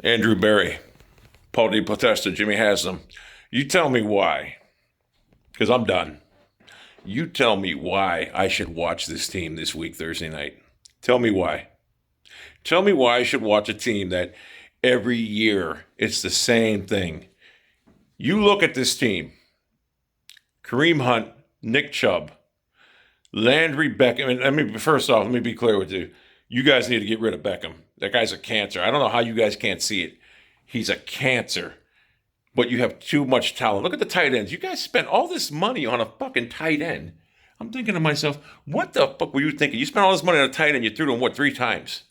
Andrew Berry, Paul DePotesta, Jimmy Haslam. You tell me why, because I'm done. You tell me why I should watch this team this week, Thursday night. Tell me why. Tell me why I should watch a team that every year it's the same thing. You look at this team: Kareem Hunt, Nick Chubb, Landry Beckham. And first off, let me be clear with you. You guys need to get rid of Beckham. That guy's a cancer. I don't know how you guys can't see it. He's a cancer. But you have too much talent. Look at the tight ends. You guys spent all this money on a fucking tight end. I'm thinking to myself, what the fuck were you thinking? You spent all this money on a tight end, you threw to him, what, 3 times?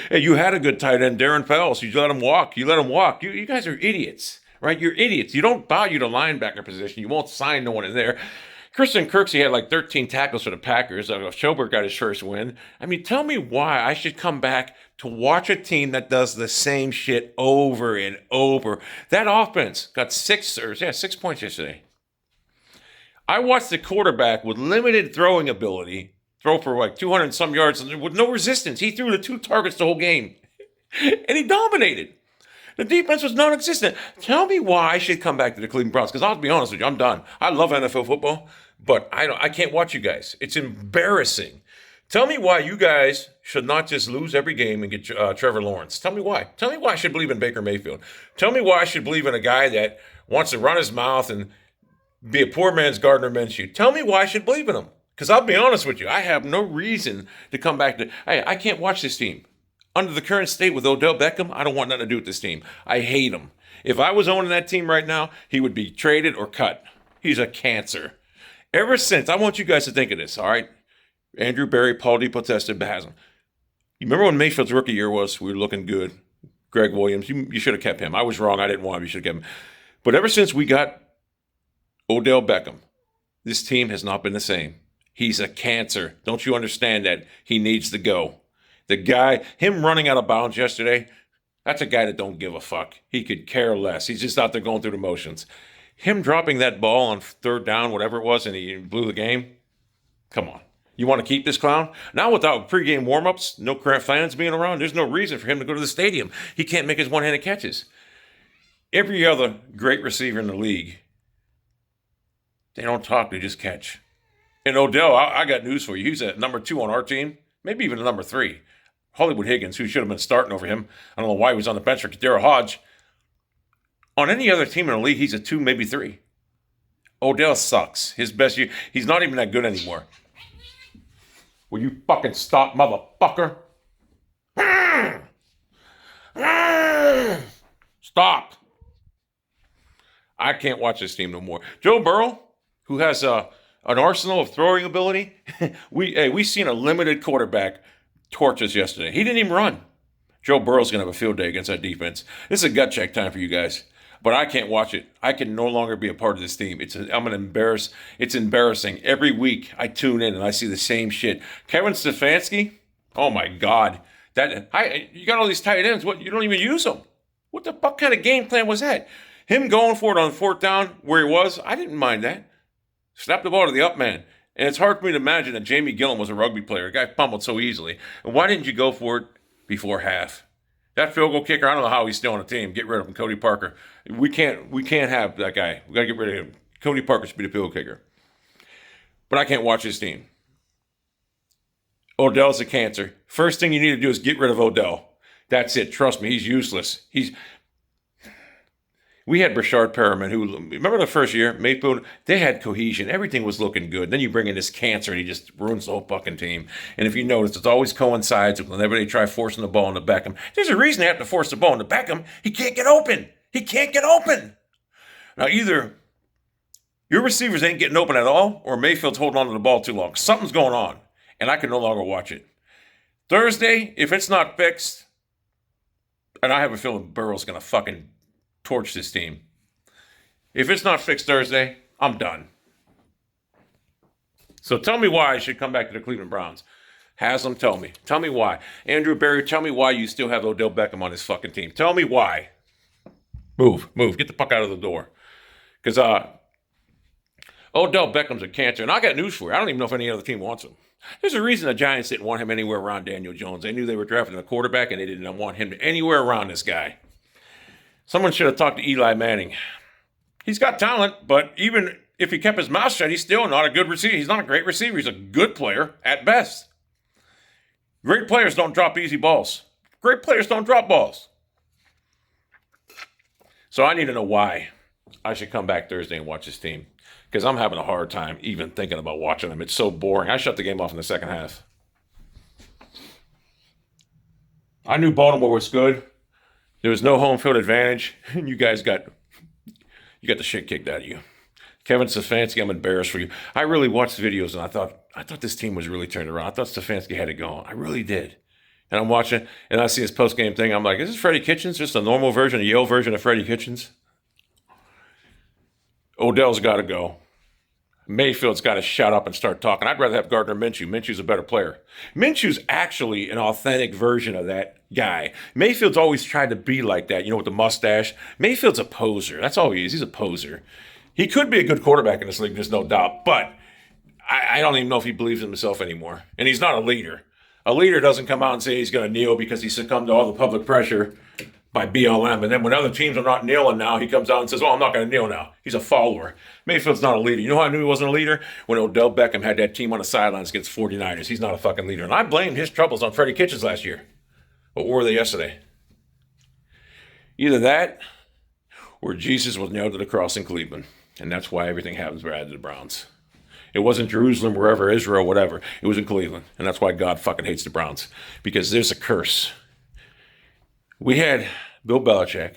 Hey, you had a good tight end, Darren Fells. You let him walk. You guys are idiots, right? You're idiots. You don't value the linebacker position. You won't sign no one in there. Christian Kirksey had like 13 tackles for the Packers. Schobert got his first win. I mean, tell me why I should come back to watch a team that does the same shit over and over. That offense got 6 points yesterday. I watched the quarterback with limited throwing ability throw for like 200 and some yards with no resistance. He threw the 2 targets the whole game, and he dominated. The defense was non-existent. Tell me why I should come back to the Cleveland Browns, because I'll be honest with you, I'm done. I love NFL football, but I can't watch you guys. It's embarrassing. Tell me why you guys should not just lose every game and get Trevor Lawrence. Tell me why. Tell me why I should believe in Baker Mayfield. Tell me why I should believe in a guy that wants to run his mouth and be a poor man's Gardner Minshew. Tell me why I should believe in him. Because I'll be honest with you, I have no reason to come back to, hey, I can't watch this team. Under the current state with Odell Beckham, I don't want nothing to do with this team. I hate him. If I was owning that team right now, he would be traded or cut. He's a cancer. Ever since, I want you guys to think of this, all right? Andrew Berry, Paul DePotesta, Haslam. You remember when Mayfield's rookie year was? We were looking good. Greg Williams, you should have kept him. I was wrong. I didn't want him. You should have kept him. But ever since we got Odell Beckham, this team has not been the same. He's a cancer. Don't you understand that? He needs to go. The guy, him running out of bounds yesterday, that's a guy that don't give a fuck. He could care less. He's just out there going through the motions. Him dropping that ball on 3rd down, whatever it was, and he blew the game. Come on. You want to keep this clown? Now without pregame warmups, no current fans being around, there's no reason for him to go to the stadium. He can't make his one-handed catches. Every other great receiver in the league, they don't talk, they just catch. And Odell, I got news for you. He's at number 2 on our team, maybe even a number 3. Hollywood Higgins, who should have been starting over him. I don't know why he was on the bench for Daryl Hodge. On any other team in the league, he's a 2, maybe 3. Odell sucks. His best year, he's not even that good anymore. Will you fucking stop, motherfucker? Stop. I can't watch this team no more. Joe Burrow, who has an arsenal of throwing ability, we seen a limited quarterback torch us yesterday. He didn't even run. Joe Burrow's going to have a field day against that defense. This is a gut check time for you guys. But I can't watch it. I can no longer be a part of this team. It's embarrassing. Every week I tune in and I see the same shit. Kevin Stefanski, oh my God. You got all these tight ends. What, you don't even use them. What the fuck kind of game plan was that? Him going for it on 4th down where he was, I didn't mind that. Snap the ball to the up man. And it's hard for me to imagine that Jamie Gillen was a rugby player. A guy fumbled so easily. And why didn't you go for it before half? That field goal kicker, I don't know how he's still on the team. Get rid of him, Cody Parker. We can't have that guy. We got to get rid of him. Cody Parker should be the field goal kicker. But I can't watch this team. Odell's a cancer. First thing you need to do is get rid of Odell. That's it. Trust me, he's useless. We had Brashard Perriman, who, remember the first year, Mayfield, they had cohesion. Everything was looking good. Then you bring in this cancer, and he just ruins the whole fucking team. And if you notice, it always coincides with whenever they try forcing the ball into Beckham. There's a reason they have to force the ball into Beckham. He can't get open. Now, either your receivers ain't getting open at all, or Mayfield's holding on to the ball too long. Something's going on, and I can no longer watch it. Thursday, if it's not fixed, and I have a feeling Burrow's going to fucking torch this team. If it's not fixed Thursday, I'm done. So tell me why I should come back to the Cleveland Browns. Haslam, tell me. Tell me why. Andrew Berry, tell me why you still have Odell Beckham on this fucking team. Tell me why. Move. Get the fuck out of the door. Because Odell Beckham's a cancer. And I got news for you. I don't even know if any other team wants him. There's a reason the Giants didn't want him anywhere around Daniel Jones. They knew they were drafting a quarterback, and they didn't want him anywhere around this guy. Someone should have talked to Eli Manning. He's got talent, but even if he kept his mouth shut, he's still not a good receiver. He's not a great receiver. He's a good player at best. Great players don't drop easy balls. Great players don't drop balls. So I need to know why I should come back Thursday and watch this team. Because I'm having a hard time even thinking about watching them. It's so boring. I shut the game off in the second half. I knew Baltimore was good. There was no home field advantage. And you guys got the shit kicked out of you. Kevin Stefanski, I'm embarrassed for you. I really watched the videos and I thought this team was really turned around. I thought Stefanski had it going. I really did. And I'm watching, and I see his post-game thing. I'm like, is this Freddie Kitchens? Just a normal version, a Yale version of Freddie Kitchens? Odell's got to go. Mayfield's got to shut up and start talking. I'd rather have Gardner Minshew. Minshew's a better player. Minshew's actually an authentic version of that guy. Mayfield's always tried to be like that, with the mustache. Mayfield's a poser. That's all he is. He's a poser. He could be a good quarterback in this league, there's no doubt. But I don't even know if he believes in himself anymore. And he's not a leader. A leader doesn't come out and say he's going to kneel because he succumbed to all the public pressure by BLM. And then when other teams are not kneeling now, he comes out and says, I'm not going to kneel now. He's a follower. Mayfield's not a leader. You know how I knew he wasn't a leader? When Odell Beckham had that team on the sidelines against 49ers. He's not a fucking leader. And I blamed his troubles on Freddie Kitchens last year. But where were they yesterday? Either that or Jesus was nailed to the cross in Cleveland. And that's why everything happens bad to the Browns. It wasn't Jerusalem, wherever, Israel, whatever. It was in Cleveland. And that's why God fucking hates the Browns. Because there's a curse. We had Bill Belichick,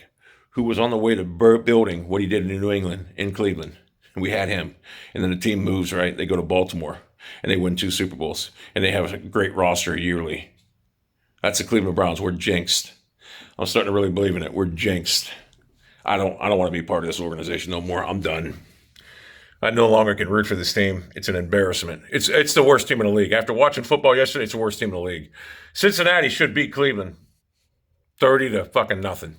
who was on the way to building what he did in New England, in Cleveland. And we had him. And then the team moves, right? They go to Baltimore. And they win 2 Super Bowls. And they have a great roster yearly. That's the Cleveland Browns. We're jinxed. I'm starting to really believe in it. We're jinxed. I don't want to be part of this organization no more. I'm done. I no longer can root for this team. It's an embarrassment. It's the worst team in the league. After watching football yesterday, it's the worst team in the league. Cincinnati should beat Cleveland 30 to fucking nothing.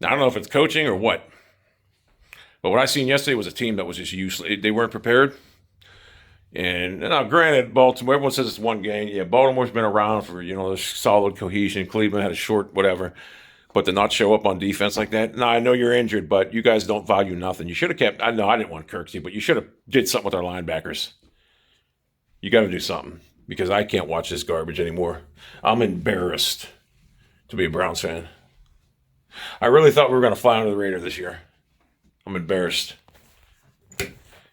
Now, I don't know if it's coaching or what. But what I seen yesterday was a team that was just useless. They weren't prepared. And now, granted, Baltimore, everyone says it's one game. Yeah, Baltimore's been around for, there's solid cohesion. Cleveland had a short whatever. But to not show up on defense like that, no, I know you're injured, but you guys don't value nothing. You should have kept, I know I didn't want Kirksey, but you should have did something with our linebackers. You got to do something because I can't watch this garbage anymore. I'm embarrassed to be a Browns fan. I really thought we were going to fly under the radar this year. I'm embarrassed.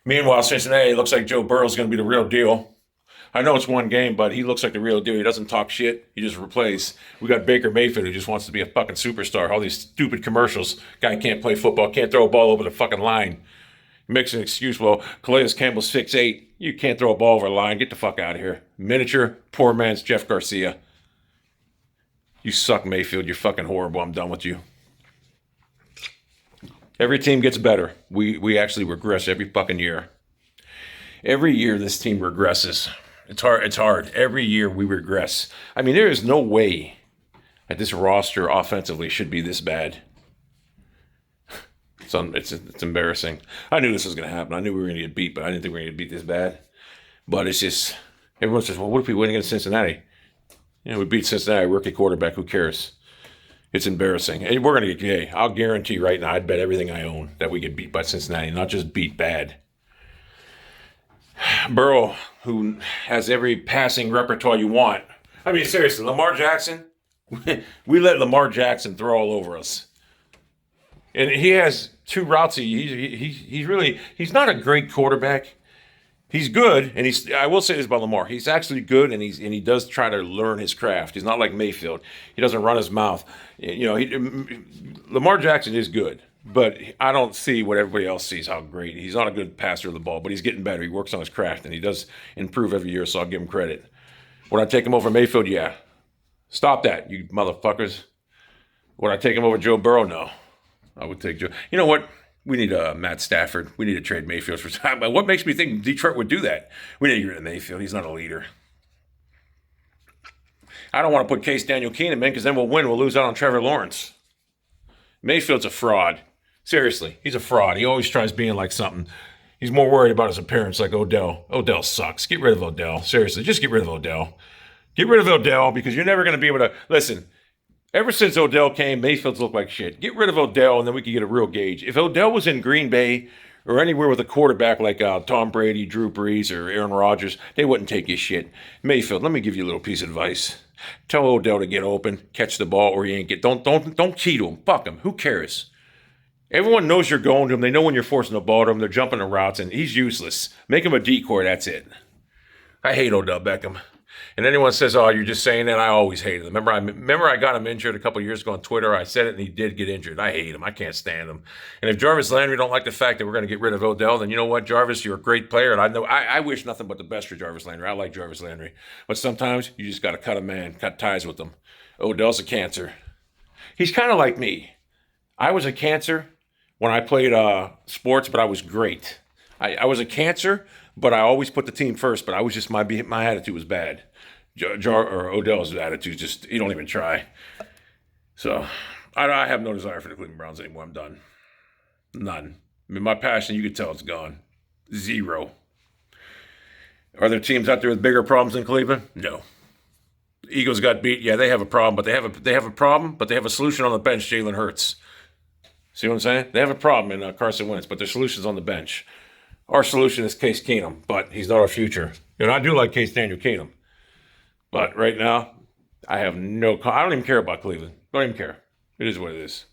Meanwhile, Cincinnati looks like Joe Burrow's going to be the real deal. I know it's one game, but he looks like the real deal. He doesn't talk shit. He just replays. We got Baker Mayfield who just wants to be a fucking superstar. All these stupid commercials. Guy can't play football, can't throw a ball over the fucking line. He makes an excuse. Well, Calais Campbell's 6'8". You can't throw a ball over the line. Get the fuck out of here. Miniature, poor man's Jeff Garcia. You suck, Mayfield. You're fucking horrible. I'm done with you. Every team gets better. We actually regress every fucking year. Every year this team regresses. It's hard. Every year we regress. I mean, there is no way that this roster offensively should be this bad. It's embarrassing. I knew this was going to happen. I knew we were going to get beat, but I didn't think we were going to get beat this bad. But it's just, everyone says, well, what if we win against Cincinnati? We beat Cincinnati, rookie quarterback. Who cares? It's embarrassing. And we're going to get, I'll guarantee right now, I'd bet everything I own that we get beat by Cincinnati, not just beat bad. Burrow, who has every passing repertoire you want. I mean, seriously, Lamar Jackson, we let Lamar Jackson throw all over us. And he has 2 routes. He's not a great quarterback. He's good, and I will say this about Lamar. He's actually good, and he does try to learn his craft. He's not like Mayfield. He doesn't run his mouth. Lamar Jackson is good. But I don't see what everybody else sees, how great. He's not a good passer of the ball, but he's getting better. He works on his craft, and he does improve every year, so I'll give him credit. Would I take him over Mayfield? Yeah. Stop that, you motherfuckers. Would I take him over Joe Burrow? No. I would take Joe. You know what? We need Matt Stafford. We need to trade Mayfield for time. But what makes me think Detroit would do that? We need to get rid of Mayfield. He's not a leader. I don't want to put Case Daniel Keenum in because then we'll win. We'll lose out on Trevor Lawrence. Mayfield's a fraud. Seriously, he's a fraud. He always tries being like something. He's more worried about his appearance like Odell. Odell sucks. Get rid of Odell. Seriously, just get rid of Odell. Get rid of Odell because you're never going to be able to listen. Ever since Odell came, Mayfield's looked like shit. Get rid of Odell, and then we can get a real gauge. If Odell was in Green Bay or anywhere with a quarterback like Tom Brady, Drew Brees, or Aaron Rodgers, they wouldn't take his shit. Mayfield, let me give you a little piece of advice. Tell Odell to get open, catch the ball, or he ain't get. Don't key to him. Fuck him. Who cares? Everyone knows you're going to him. They know when you're forcing the ball to him. They're jumping the routes, and he's useless. Make him a decoy. That's it. I hate Odell Beckham. And anyone says, "Oh, you're just saying that," I always hated him. Remember I got him injured a couple years ago on Twitter. I said it, and he did get injured. I hate him. I can't stand him. And if Jarvis Landry don't like the fact that we're going to get rid of Odell, then you know what, Jarvis, you're a great player, and I wish nothing but the best for Jarvis Landry. I like Jarvis Landry, but sometimes you just got to cut a man, cut ties with him. Odell's a cancer. He's kind of like me. I was a cancer when I played sports, but I was great. I was a cancer, but I always put the team first. But I was just my attitude was bad. Or Odell's attitude, just he don't even try. So I have no desire for the Cleveland Browns anymore. I'm done. None. I mean, my passion, you can tell it's gone. Zero. Are there teams out there with bigger problems than Cleveland? No. The Eagles got beat. Yeah, they have a problem, but they have a problem, but they have a solution on the bench. Jalen Hurts. See what I'm saying? They have a problem in Carson Wentz, but their solution's on the bench. Our solution is Case Keenum, but he's not our future. And I do like Case Daniel Keenum. But right now, I don't even care about Cleveland. Don't even care. It is what it is.